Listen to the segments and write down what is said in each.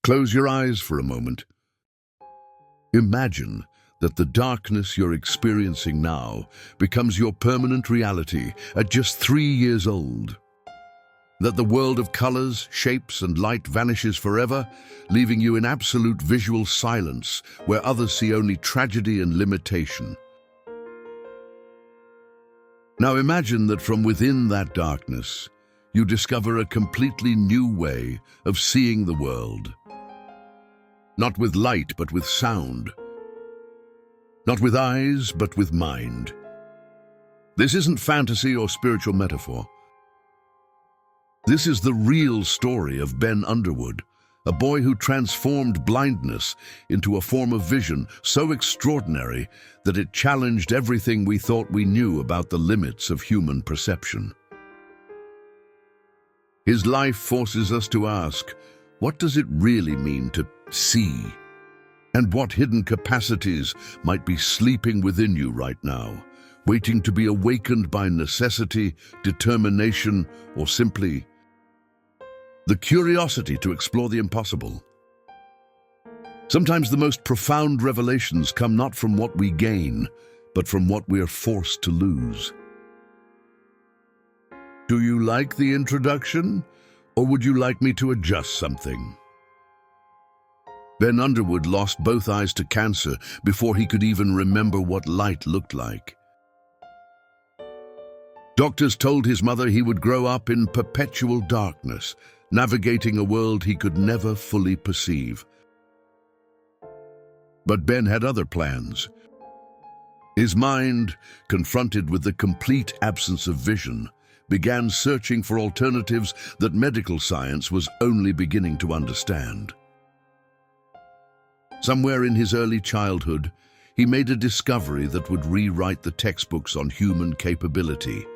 Close your eyes for a moment. Imagine that the darkness you're experiencing now becomes your permanent reality at just 3 years old. That the world of colors, shapes, and light vanishes forever, leaving you in absolute visual silence where others see only tragedy and limitation. Now imagine that from within that darkness, you discover a completely new way of seeing the world. Not with light, but with sound. Not with eyes, but with mind. This isn't fantasy or spiritual metaphor. This is the real story of Ben Underwood, a boy who transformed blindness into a form of vision so extraordinary that it challenged everything we thought we knew about the limits of human perception. His life forces us to ask, what does it really mean to see? And what hidden capacities might be sleeping within you right now, waiting to be awakened by necessity, determination, or simply the curiosity to explore the impossible? Sometimes the most profound revelations come not from what we gain, but from what we are forced to lose. Do you like the introduction, or would you like me to adjust something? Ben Underwood lost both eyes to cancer before he could even remember what light looked like. Doctors told his mother he would grow up in perpetual darkness, navigating a world he could never fully perceive. But Ben had other plans. His mind, confronted with the complete absence of vision, began searching for alternatives that medical science was only beginning to understand. Somewhere in his early childhood, he made a discovery that would rewrite the textbooks on human capability.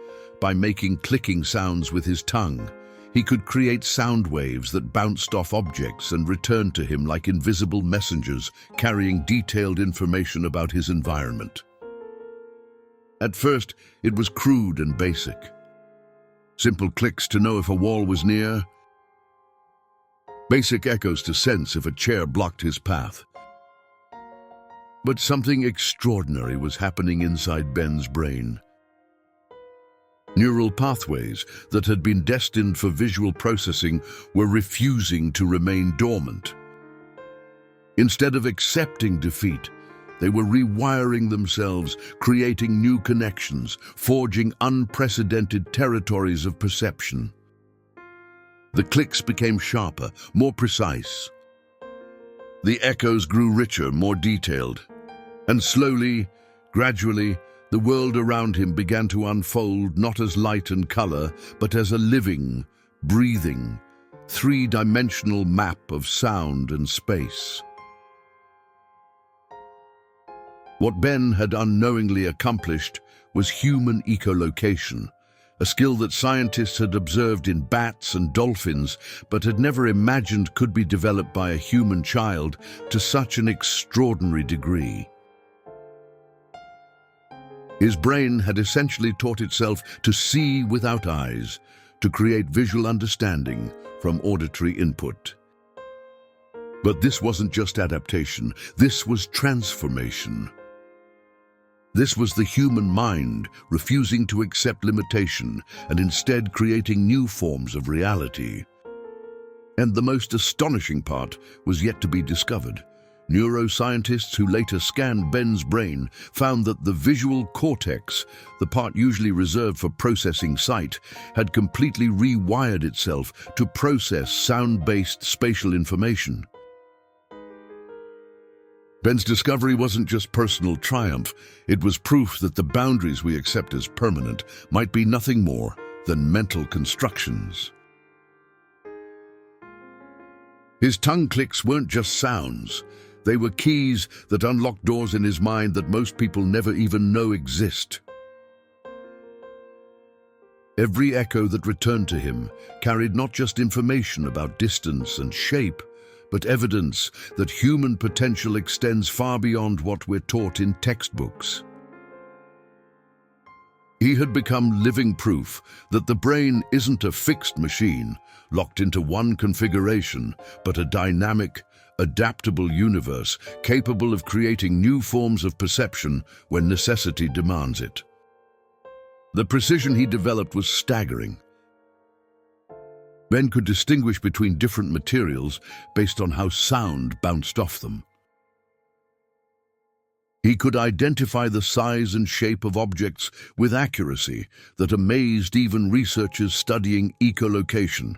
By making clicking sounds with his tongue, he could create sound waves that bounced off objects and returned to him like invisible messengers carrying detailed information about his environment. At first, it was crude and basic. Simple clicks to know if a wall was near, basic echoes to sense if a chair blocked his path. But something extraordinary was happening inside Ben's brain. Neural pathways that had been destined for visual processing were refusing to remain dormant. Instead of accepting defeat, they were rewiring themselves, creating new connections, forging unprecedented territories of perception. The clicks became sharper, more precise. The echoes grew richer, more detailed. And slowly, gradually, the world around him began to unfold not as light and color, but as a living, breathing, three-dimensional map of sound and space. What Ben had unknowingly accomplished was human echolocation, a skill that scientists had observed in bats and dolphins, but had never imagined could be developed by a human child to such an extraordinary degree. His brain had essentially taught itself to see without eyes, to create visual understanding from auditory input. But this wasn't just adaptation, this was transformation. This was the human mind refusing to accept limitation and instead creating new forms of reality. And the most astonishing part was yet to be discovered. Neuroscientists who later scanned Ben's brain found that the visual cortex, the part usually reserved for processing sight, had completely rewired itself to process sound-based spatial information. Ben's discovery wasn't just personal triumph, it was proof that the boundaries we accept as permanent might be nothing more than mental constructions. His tongue clicks weren't just sounds, they were keys that unlocked doors in his mind that most people never even know exist. Every echo that returned to him carried not just information about distance and shape, but evidence that human potential extends far beyond what we're taught in textbooks. He had become living proof that the brain isn't a fixed machine, locked into one configuration, but a dynamic, adaptable universe capable of creating new forms of perception when necessity demands it. The precision he developed was staggering. Ben could distinguish between different materials based on how sound bounced off them. He could identify the size and shape of objects with accuracy that amazed even researchers studying echolocation.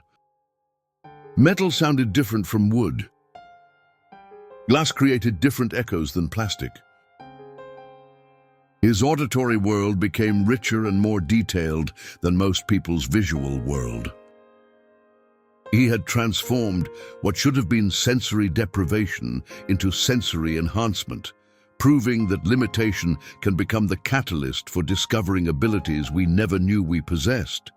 Metal sounded different from wood. Glass created different echoes than plastic. His auditory world became richer and more detailed than most people's visual world. He had transformed what should have been sensory deprivation into sensory enhancement, proving that limitation can become the catalyst for discovering abilities we never knew we possessed.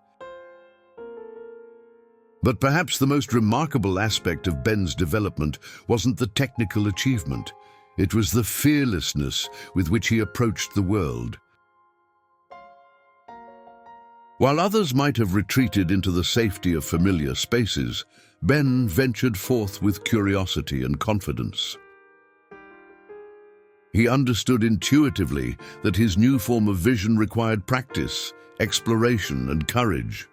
But perhaps the most remarkable aspect of Ben's development wasn't the technical achievement. It was the fearlessness with which he approached the world. While others might have retreated into the safety of familiar spaces, Ben ventured forth with curiosity and confidence. He understood intuitively that his new form of vision required practice, exploration, and courage.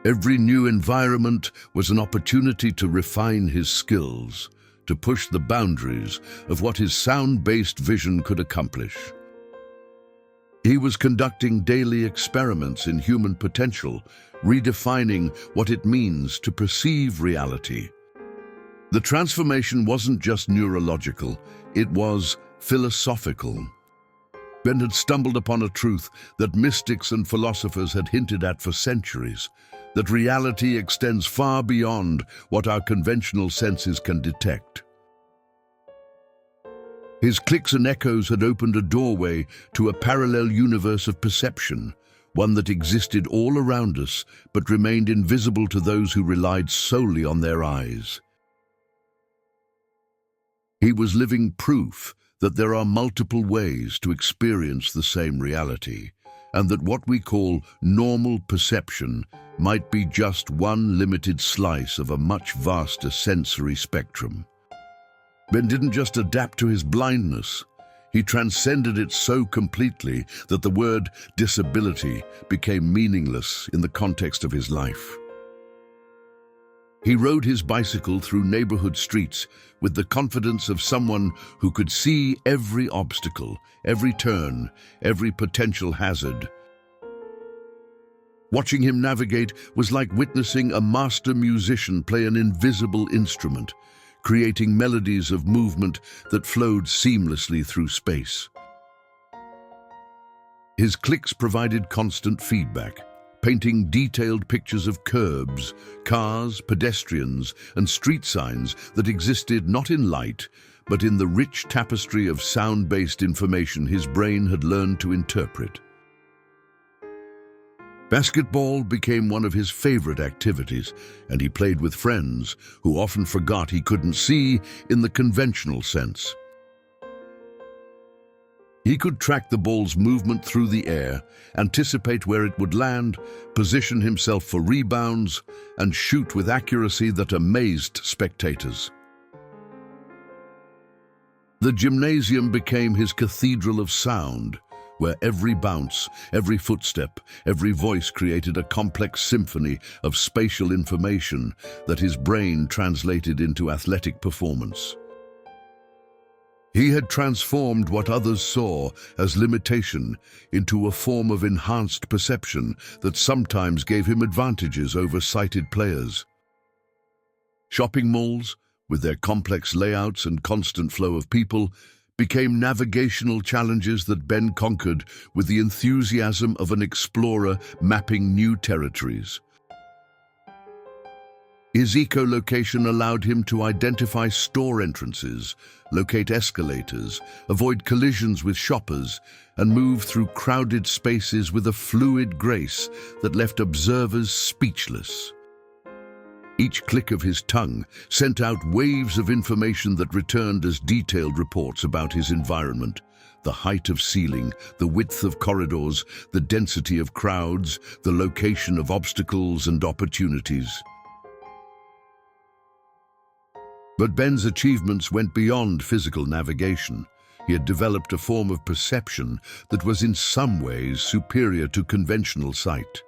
Every new environment was an opportunity to refine his skills, to push the boundaries of what his sound-based vision could accomplish. He was conducting daily experiments in human potential, redefining what it means to perceive reality. The transformation wasn't just neurological, it was philosophical. Ben had stumbled upon a truth that mystics and philosophers had hinted at for centuries, that reality extends far beyond what our conventional senses can detect. His clicks and echoes had opened a doorway to a parallel universe of perception, one that existed all around us but remained invisible to those who relied solely on their eyes. He was living proof that there are multiple ways to experience the same reality, and that what we call normal perception might be just one limited slice of a much vaster sensory spectrum. Ben didn't just adapt to his blindness, he transcended it so completely that the word disability became meaningless in the context of his life. He rode his bicycle through neighborhood streets with the confidence of someone who could see every obstacle, every turn, every potential hazard. Watching him navigate was like witnessing a master musician play an invisible instrument, creating melodies of movement that flowed seamlessly through space. His clicks provided constant feedback, painting detailed pictures of curbs, cars, pedestrians, and street signs that existed not in light, but in the rich tapestry of sound-based information his brain had learned to interpret. Basketball became one of his favorite activities, and he played with friends who often forgot he couldn't see in the conventional sense. He could track the ball's movement through the air, anticipate where it would land, position himself for rebounds, and shoot with accuracy that amazed spectators. The gymnasium became his cathedral of sound, where every bounce, every footstep, every voice created a complex symphony of spatial information that his brain translated into athletic performance. He had transformed what others saw as limitation into a form of enhanced perception that sometimes gave him advantages over sighted players. Shopping malls, with their complex layouts and constant flow of people, became navigational challenges that Ben conquered with the enthusiasm of an explorer mapping new territories. His echolocation allowed him to identify store entrances, locate escalators, avoid collisions with shoppers, and move through crowded spaces with a fluid grace that left observers speechless. Each click of his tongue sent out waves of information that returned as detailed reports about his environment, the height of ceiling, the width of corridors, the density of crowds, the location of obstacles and opportunities. But Ben's achievements went beyond physical navigation. He had developed a form of perception that was in some ways superior to conventional sight.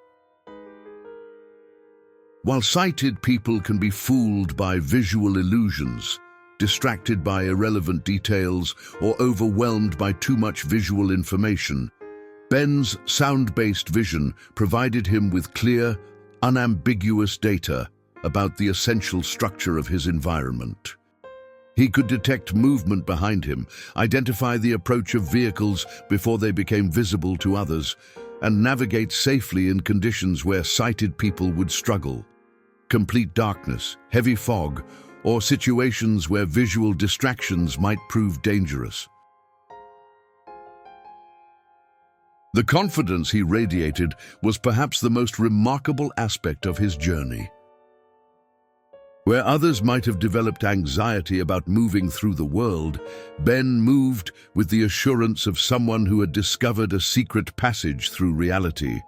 While sighted people can be fooled by visual illusions, distracted by irrelevant details, or overwhelmed by too much visual information, Ben's sound-based vision provided him with clear, unambiguous data about the essential structure of his environment. He could detect movement behind him, identify the approach of vehicles before they became visible to others, and navigate safely in conditions where sighted people would struggle. Complete darkness, heavy fog, or situations where visual distractions might prove dangerous. The confidence he radiated was perhaps the most remarkable aspect of his journey. Where others might have developed anxiety about moving through the world, Ben moved with the assurance of someone who had discovered a secret passage through reality.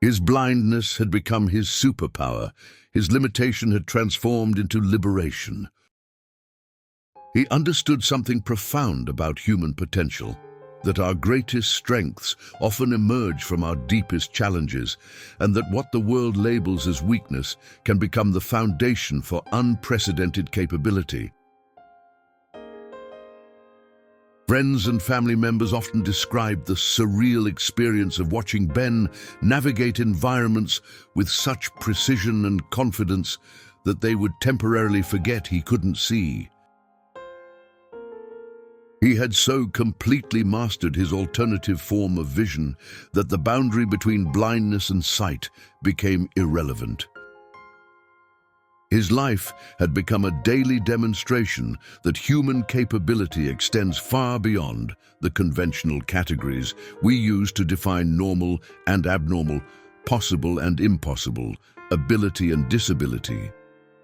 His blindness had become his superpower. His limitation had transformed into liberation. He understood something profound about human potential, that our greatest strengths often emerge from our deepest challenges, and that what the world labels as weakness can become the foundation for unprecedented capability. Friends and family members often described the surreal experience of watching Ben navigate environments with such precision and confidence that they would temporarily forget he couldn't see. He had so completely mastered his alternative form of vision that the boundary between blindness and sight became irrelevant. His life had become a daily demonstration that human capability extends far beyond the conventional categories we use to define normal and abnormal, possible and impossible, ability and disability.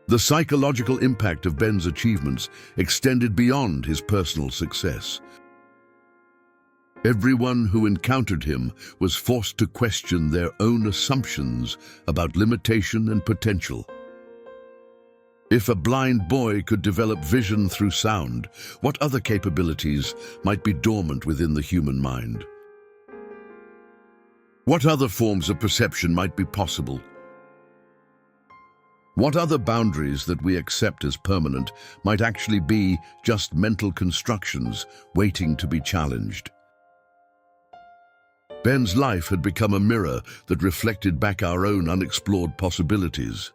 The psychological impact of Ben's achievements extended beyond his personal success. Everyone who encountered him was forced to question their own assumptions about limitation and potential. If a blind boy could develop vision through sound, what other capabilities might be dormant within the human mind? What other forms of perception might be possible? What other boundaries that we accept as permanent might actually be just mental constructions waiting to be challenged? Ben's life had become a mirror that reflected back our own unexplored possibilities.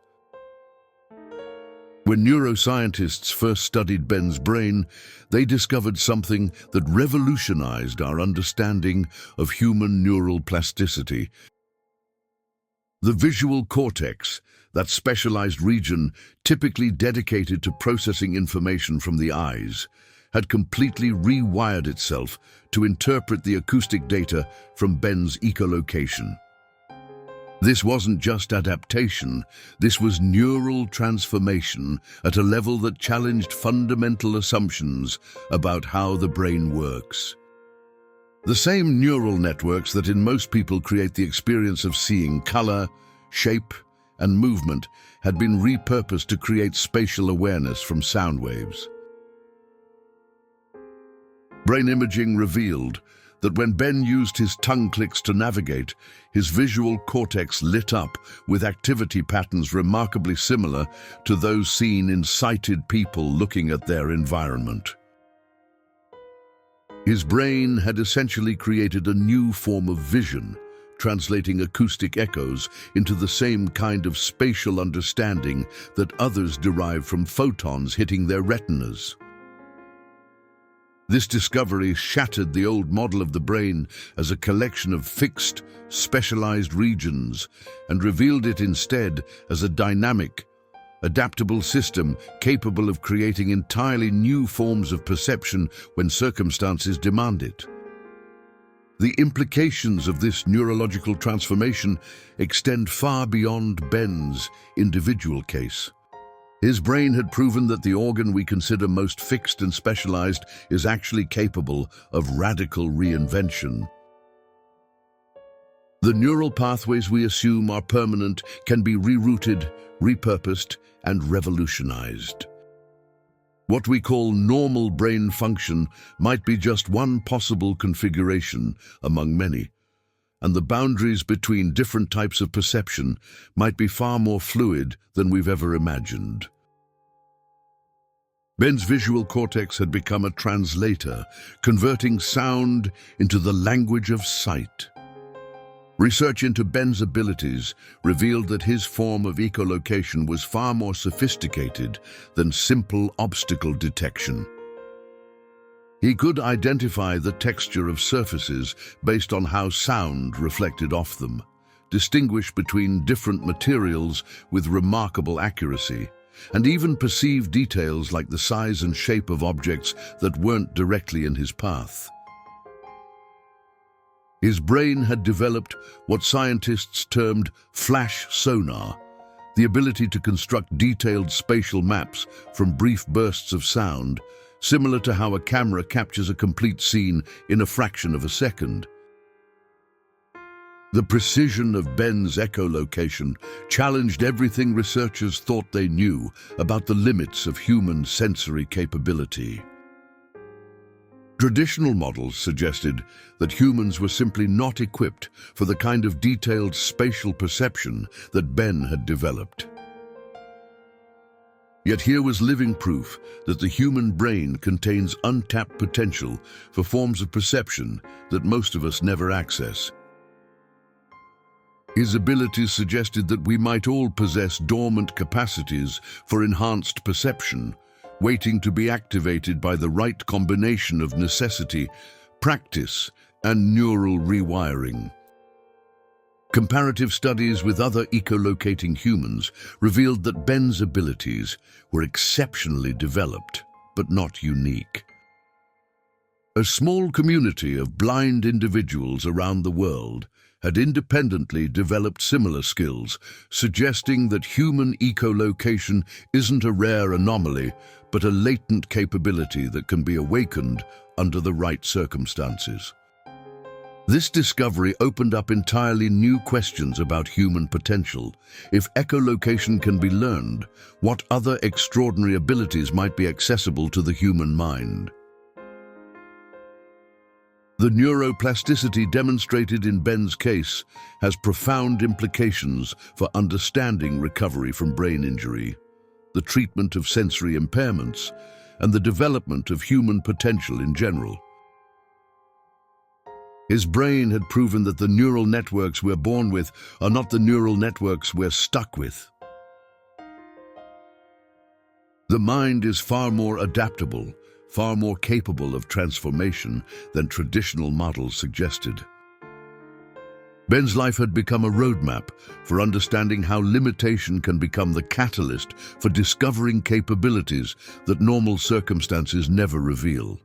When neuroscientists first studied Ben's brain, they discovered something that revolutionized our understanding of human neural plasticity. The visual cortex, that specialized region typically dedicated to processing information from the eyes, had completely rewired itself to interpret the acoustic data from Ben's echolocation. This wasn't just adaptation, this was neural transformation at a level that challenged fundamental assumptions about how the brain works. The same neural networks that in most people create the experience of seeing color, shape, and movement had been repurposed to create spatial awareness from sound waves. Brain imaging revealed that when Ben used his tongue clicks to navigate, his visual cortex lit up with activity patterns remarkably similar to those seen in sighted people looking at their environment. His brain had essentially created a new form of vision, translating acoustic echoes into the same kind of spatial understanding that others derive from photons hitting their retinas. This discovery shattered the old model of the brain as a collection of fixed, specialized regions and revealed it instead as a dynamic, adaptable system capable of creating entirely new forms of perception when circumstances demand it. The implications of this neurological transformation extend far beyond Ben's individual case. His brain had proven that the organ we consider most fixed and specialized is actually capable of radical reinvention. The neural pathways we assume are permanent can be rerouted, repurposed, and revolutionized. What we call normal brain function might be just one possible configuration among many, and the boundaries between different types of perception might be far more fluid than we've ever imagined. Ben's visual cortex had become a translator, converting sound into the language of sight. Research into Ben's abilities revealed that his form of echolocation was far more sophisticated than simple obstacle detection. He could identify the texture of surfaces based on how sound reflected off them, distinguish between different materials with remarkable accuracy, and even perceive details like the size and shape of objects that weren't directly in his path. His brain had developed what scientists termed flash sonar, the ability to construct detailed spatial maps from brief bursts of sound, similar to how a camera captures a complete scene in a fraction of a second. The precision of Ben's echolocation challenged everything researchers thought they knew about the limits of human sensory capability. Traditional models suggested that humans were simply not equipped for the kind of detailed spatial perception that Ben had developed. Yet here was living proof that the human brain contains untapped potential for forms of perception that most of us never access. His abilities suggested that we might all possess dormant capacities for enhanced perception, waiting to be activated by the right combination of necessity, practice, and neural rewiring. Comparative studies with other echolocating humans revealed that Ben's abilities were exceptionally developed, but not unique. A small community of blind individuals around the world had independently developed similar skills, suggesting that human echolocation isn't a rare anomaly, but a latent capability that can be awakened under the right circumstances. This discovery opened up entirely new questions about human potential. If echolocation can be learned, what other extraordinary abilities might be accessible to the human mind? The neuroplasticity demonstrated in Ben's case has profound implications for understanding recovery from brain injury, the treatment of sensory impairments, and the development of human potential in general. His brain had proven that the neural networks we're born with are not the neural networks we're stuck with. The mind is far more adaptable, far more capable of transformation than traditional models suggested. Ben's life had become a roadmap for understanding how limitation can become the catalyst for discovering capabilities that normal circumstances never reveal.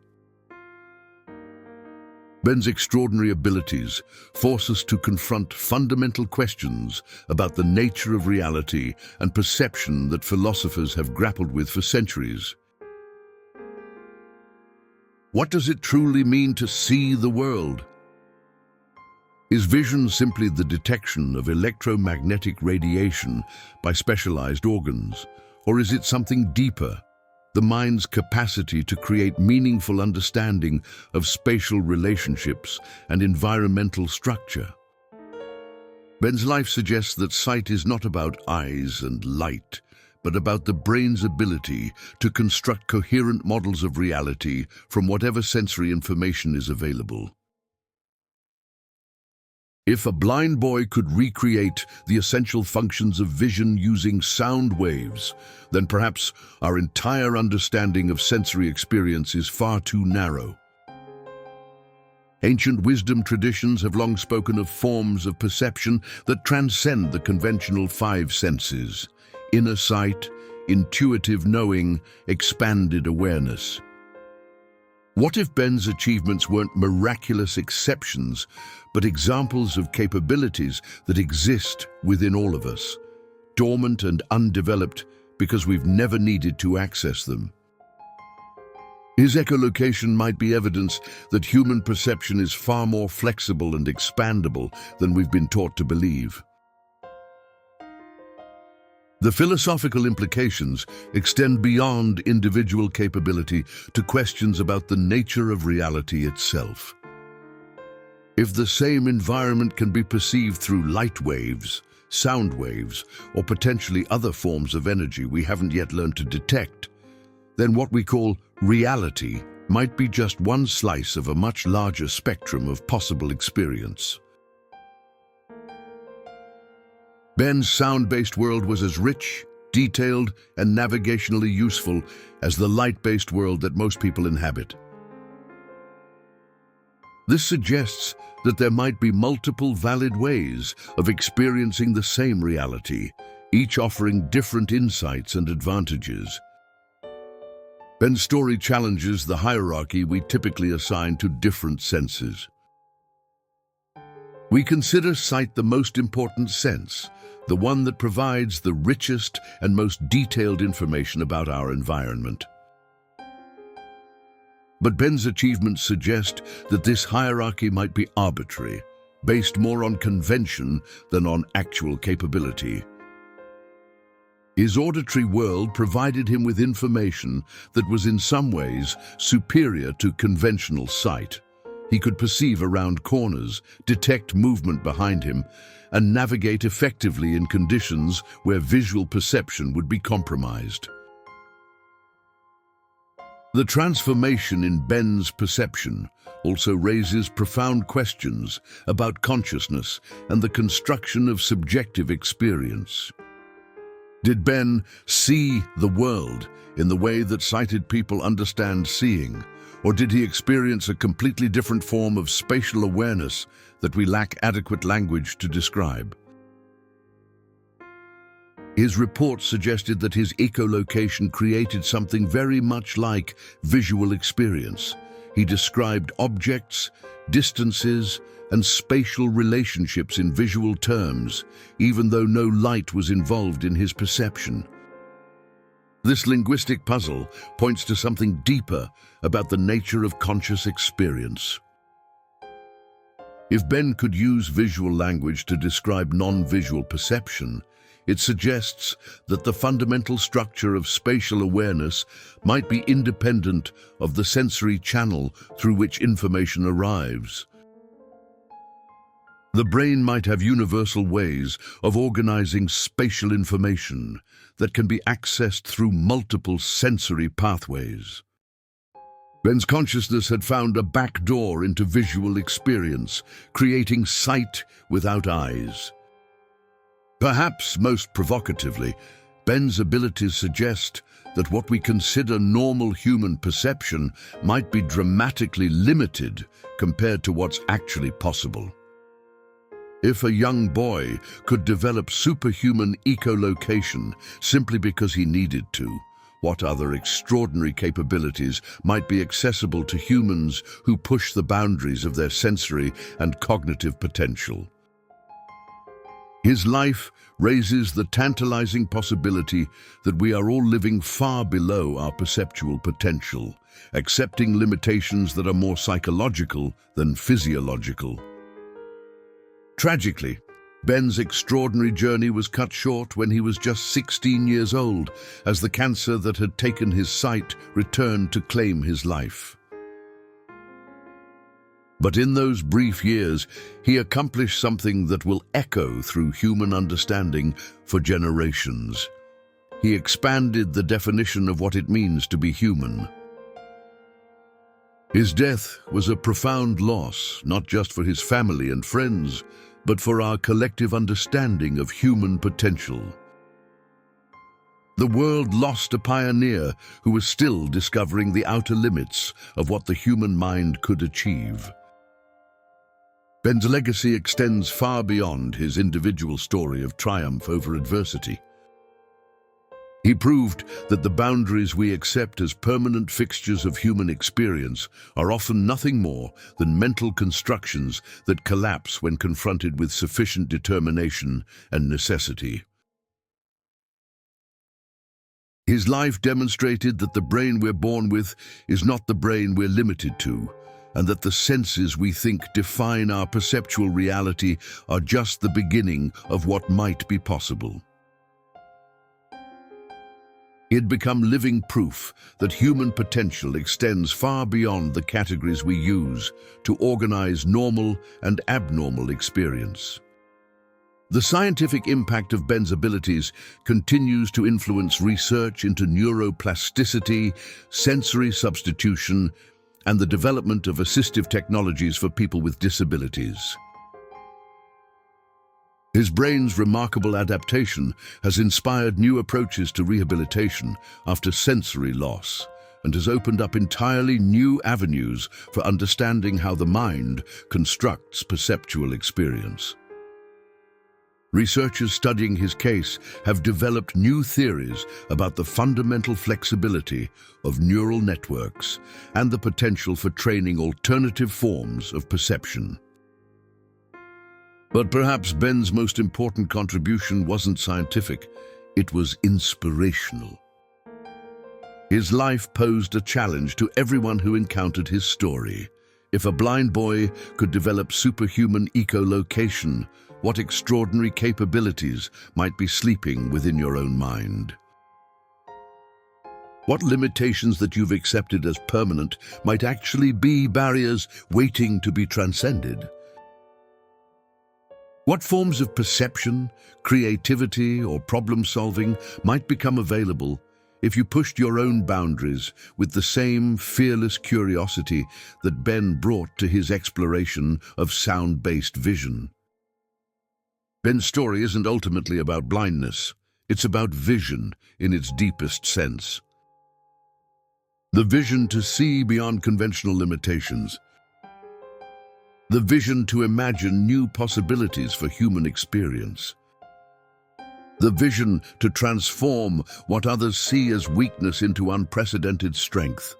Ben's extraordinary abilities force us to confront fundamental questions about the nature of reality and perception that philosophers have grappled with for centuries. What does it truly mean to see the world? Is vision simply the detection of electromagnetic radiation by specialized organs, or is it something deeper, the mind's capacity to create meaningful understanding of spatial relationships and environmental structure? Ben's life suggests that sight is not about eyes and light, but about the brain's ability to construct coherent models of reality from whatever sensory information is available. If a blind boy could recreate the essential functions of vision using sound waves, then perhaps our entire understanding of sensory experience is far too narrow. Ancient wisdom traditions have long spoken of forms of perception that transcend the conventional five senses: inner sight, intuitive knowing, expanded awareness. What if Ben's achievements weren't miraculous exceptions, but examples of capabilities that exist within all of us, dormant and undeveloped, because we've never needed to access them. His echolocation might be evidence that human perception is far more flexible and expandable than we've been taught to believe. The philosophical implications extend beyond individual capability to questions about the nature of reality itself. If the same environment can be perceived through light waves, sound waves, or potentially other forms of energy we haven't yet learned to detect, then what we call reality might be just one slice of a much larger spectrum of possible experience. Ben's sound-based world was as rich, detailed, and navigationally useful as the light-based world that most people inhabit. This suggests that there might be multiple valid ways of experiencing the same reality, each offering different insights and advantages. Ben's story challenges the hierarchy we typically assign to different senses. We consider sight the most important sense, the one that provides the richest and most detailed information about our environment. But Ben's achievements suggest that this hierarchy might be arbitrary, based more on convention than on actual capability. His auditory world provided him with information that was in some ways superior to conventional sight. He could perceive around corners, detect movement behind him, and navigate effectively in conditions where visual perception would be compromised. The transformation in Ben's perception also raises profound questions about consciousness and the construction of subjective experience. Did Ben see the world in the way that sighted people understand seeing, or did he experience a completely different form of spatial awareness that we lack adequate language to describe? His report suggested that his echolocation created something very much like visual experience. He described objects, distances, and spatial relationships in visual terms, even though no light was involved in his perception. This linguistic puzzle points to something deeper about the nature of conscious experience. If Ben could use visual language to describe non-visual perception, it suggests that the fundamental structure of spatial awareness might be independent of the sensory channel through which information arrives. The brain might have universal ways of organizing spatial information that can be accessed through multiple sensory pathways. Ben's consciousness had found a back door into visual experience, creating sight without eyes. Perhaps most provocatively, Ben's abilities suggest that what we consider normal human perception might be dramatically limited compared to what's actually possible. If a young boy could develop superhuman echolocation simply because he needed to, what other extraordinary capabilities might be accessible to humans who push the boundaries of their sensory and cognitive potential? His life raises the tantalizing possibility that we are all living far below our perceptual potential, accepting limitations that are more psychological than physiological. Tragically, Ben's extraordinary journey was cut short when he was just 16 years old, as the cancer that had taken his sight returned to claim his life. But in those brief years, he accomplished something that will echo through human understanding for generations. He expanded the definition of what it means to be human. His death was a profound loss, not just for his family and friends, but for our collective understanding of human potential. The world lost a pioneer who was still discovering the outer limits of what the human mind could achieve. Ben's legacy extends far beyond his individual story of triumph over adversity. He proved that the boundaries we accept as permanent fixtures of human experience are often nothing more than mental constructions that collapse when confronted with sufficient determination and necessity. His life demonstrated that the brain we're born with is not the brain we're limited to, and that the senses we think define our perceptual reality are just the beginning of what might be possible. He had become living proof that human potential extends far beyond the categories we use to organize normal and abnormal experience. The scientific impact of Ben's abilities continues to influence research into neuroplasticity, sensory substitution, and the development of assistive technologies for people with disabilities. His brain's remarkable adaptation has inspired new approaches to rehabilitation after sensory loss and has opened up entirely new avenues for understanding how the mind constructs perceptual experience. Researchers studying his case have developed new theories about the fundamental flexibility of neural networks and the potential for training alternative forms of perception. But perhaps Ben's most important contribution wasn't scientific, it was inspirational. His life posed a challenge to everyone who encountered his story. If a blind boy could develop superhuman echolocation, what extraordinary capabilities might be sleeping within your own mind? What limitations that you've accepted as permanent might actually be barriers waiting to be transcended? What forms of perception, creativity, or problem-solving might become available if you pushed your own boundaries with the same fearless curiosity that Ben brought to his exploration of sound-based vision? Ben's story isn't ultimately about blindness. It's about vision in its deepest sense. The vision to see beyond conventional limitations. The vision to imagine new possibilities for human experience. The vision to transform what others see as weakness into unprecedented strength.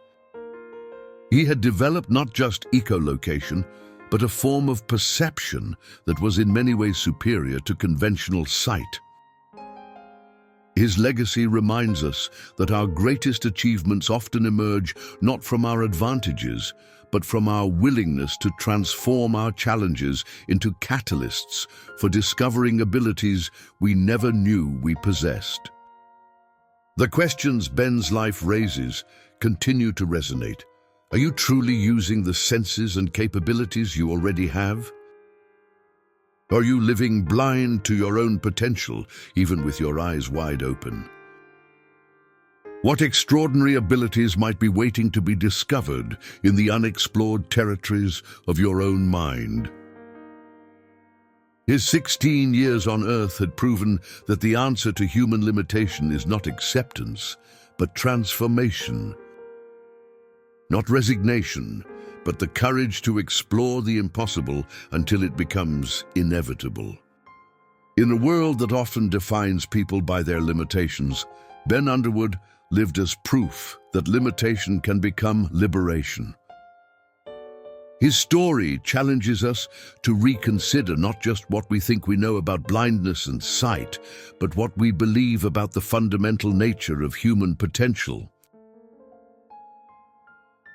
He had developed not just echolocation, but a form of perception that was in many ways superior to conventional sight. His legacy reminds us that our greatest achievements often emerge not from our advantages, but from our willingness to transform our challenges into catalysts for discovering abilities we never knew we possessed. The questions Ben's life raises continue to resonate. Are you truly using the senses and capabilities you already have? Are you living blind to your own potential, even with your eyes wide open? What extraordinary abilities might be waiting to be discovered in the unexplored territories of your own mind? His 16 years on Earth had proven that the answer to human limitation is not acceptance, but transformation. Not resignation, but the courage to explore the impossible until it becomes inevitable. In a world that often defines people by their limitations, Ben Underwood lived as proof that limitation can become liberation. His story challenges us to reconsider not just what we think we know about blindness and sight, but what we believe about the fundamental nature of human potential.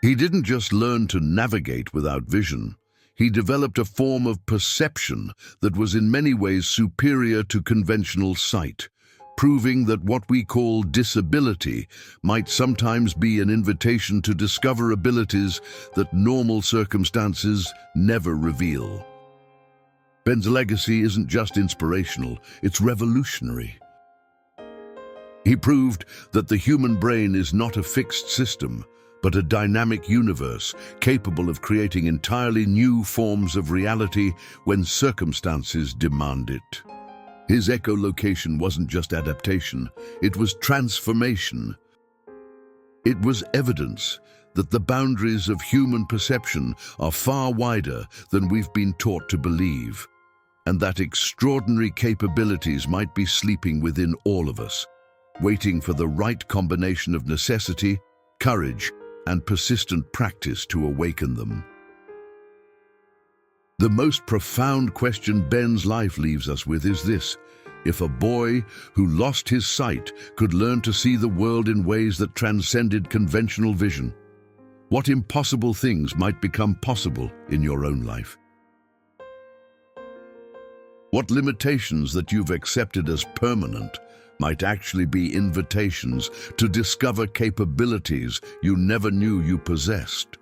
He didn't just learn to navigate without vision. He developed a form of perception that was in many ways superior to conventional sight, proving that what we call disability might sometimes be an invitation to discover abilities that normal circumstances never reveal. Ben's legacy isn't just inspirational, it's revolutionary. He proved that the human brain is not a fixed system, but a dynamic universe capable of creating entirely new forms of reality when circumstances demand it. His echolocation wasn't just adaptation, it was transformation. It was evidence that the boundaries of human perception are far wider than we've been taught to believe, and that extraordinary capabilities might be sleeping within all of us, waiting for the right combination of necessity, courage, and persistent practice to awaken them. The most profound question Ben's life leaves us with is this: If a boy who lost his sight could learn to see the world in ways that transcended conventional vision, what impossible things might become possible in your own life? What limitations that you've accepted as permanent might actually be invitations to discover capabilities you never knew you possessed?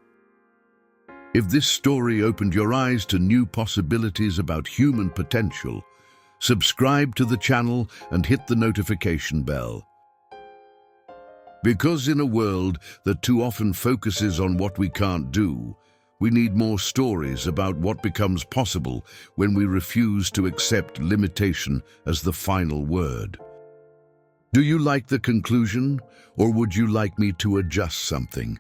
If this story opened your eyes to new possibilities about human potential, subscribe to the channel and hit the notification bell. Because in a world that too often focuses on what we can't do, we need more stories about what becomes possible when we refuse to accept limitation as the final word. Do you like the conclusion, or would you like me to adjust something?